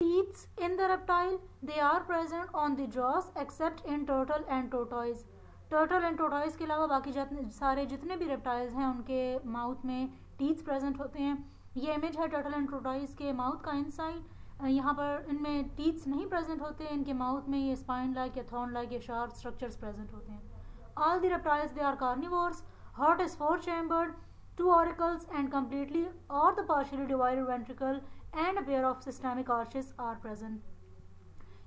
Teeth in the reptile, they are present on the jaws except in turtle and tortoise. Turtle and tortoise के अलावा बाकी सारे जितने भी रेप्टाइल्स हैं उनके माउथ में टीथ प्रेजेंट होते हैं। ये इमेज है टर्टल एंड टोर्टॉइस के माउथ का इनसाइड। यहाँ पर इनमें टीथ्स नहीं प्रेजेंट होते हैं, इनके माउथ में ये स्पाइन लाइक या थॉर्न लाइक या शार्प स्ट्रक्चर्स प्रेजेंट होते हैं। All the reptiles they are carnivores. Heart is 4 chambered, 2 auricles and completely or the partially divided ventricle and a pair of systemic arches are present.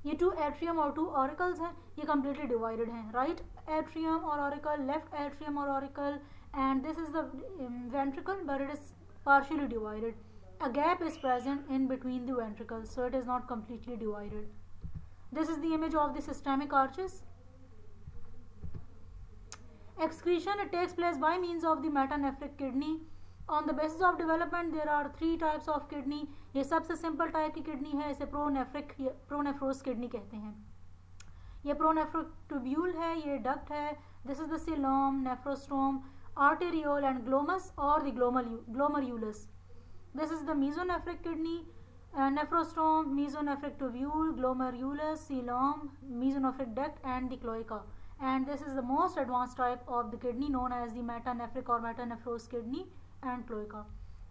ये 2 atrium और 2 auricles हैं, ये completely divided हैं, right atrium और auricle, left atrium और auricle, and this is the ventricle but it is partially divided. A gap is present in between the ventricles, so it is not completely divided. This is the image of the systemic arches. Excretion, it takes place by means of the metanephric kidney. On the basis of development there are 3 types of kidney. ये सबसे simple type की kidney है, इसे प्रोनेफ्रोस kidney कहते हैं। ये pronephric tubule है, ये डक्ट है। This is the coelom, nephrostome, arteriole and glomus और the glomerulus. This is the mesonephric kidney, nephrostome, mesonephric tubule, glomerulus, coelom, mesonephric duct and the cloaca. And this is the most advanced type of the kidney known as the metanephric or metanephros kidney and cloaca.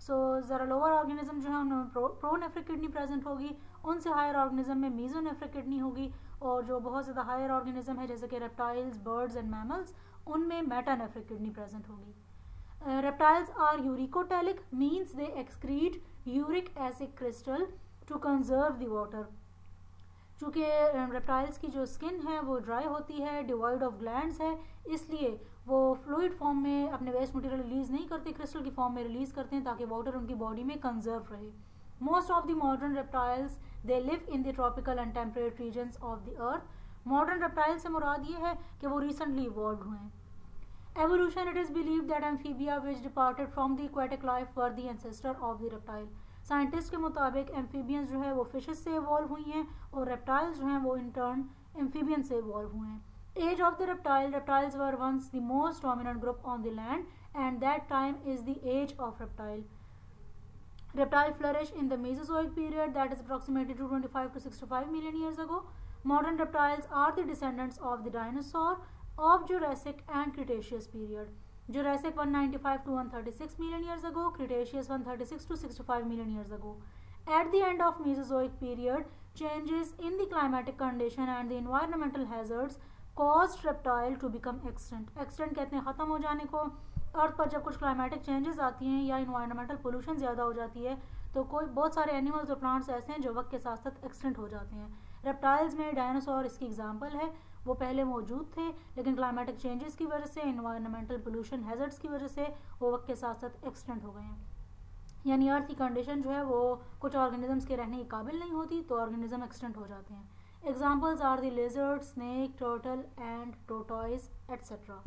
So ज़रा lower organism जो है उनमें pronephric kidney present होगी, उनसे higher organism में mesonephric kidney होगी, और जो बहुत ज़्यादा हायर ऑर्गेनिज्म है जैसे कि रेप्टाइल्स, बर्ड्स एंड मैमल्स, उनमें मेटानेफ्रिक किडनी प्रेजेंट होगी। Reptiles are uricotelic, means they excrete uric acid crystal to conserve the water. चूँकि रेप्टाइल्स की जो स्किन है वो ड्राई होती है, डिवाइड ऑफ ग्लैंड्स है, इसलिए वो फ्लूइड फॉर्म में अपने वेस्ट मटेरियल रिलीज़ नहीं करते, क्रिस्टल की फॉर्म में रिलीज़ करते हैं ताकि वाटर उनकी बॉडी में कंजर्व रहे। Most of the modern reptiles they live in the tropical and temperate regions of the earth. Modern reptile से मुराद ये है कि वो रिसेंटली इवॉल्व हुए हैं। Evolution, it is believed that amphibia which departed from the aquatic life were the ancestor of the reptile. Scientist के मुताबिक एम्फीबियंस जो है वो फिशेस से इवॉल्व हुई हैं और रेप्टाइल्स जो हैं वो इन टर्न एम्फीबियन से इवॉल्व हुए हैं। Age of the reptile, reptiles were once the most dominant group on the land and that time is the age of reptile. Reptile flourished in the Mesozoic period, that is approximately 225 to 65 million years ago. Modern reptiles are the descendants of the dinosaur of Jurassic and Cretaceous period. Jurassic 195 to 136 million years ago, Cretaceous 136 to 65 million years ago. At the end of Mesozoic period, changes in the climatic condition and the environmental hazards caused reptile to become extinct. Extinct कहते हैं ख़त्म हो जाने को। अर्थ पर जब कुछ climatic changes आती हैं या इन्वायरमेंटल पोल्यूशन ज़्यादा हो जाती है तो कोई बहुत सारे एनिमल्स और प्लांट्स ऐसे हैं जो वक्त के साथ साथ एक्सटेंट हो जाते हैं। रेप्टाइल्स में डायनासोर इसकी एग्जांपल है, वो पहले मौजूद थे लेकिन क्लाइमेटिक चेंजेस की वजह से, इन्वायरमेंटल पोल्यूशन हैजर्ड्स की वजह से वो वक्त के साथ साथ एक्सटेंट हो गए हैं। यानी अर्थ की कंडीशन जो है वो कुछ ऑर्गेनिजम्स के रहने के काबिल नहीं होती तो ऑर्गेनिज्म एक्सटेंट हो जाते हैं। Examples are the lizard, snake, turtle and tortoise etcetera.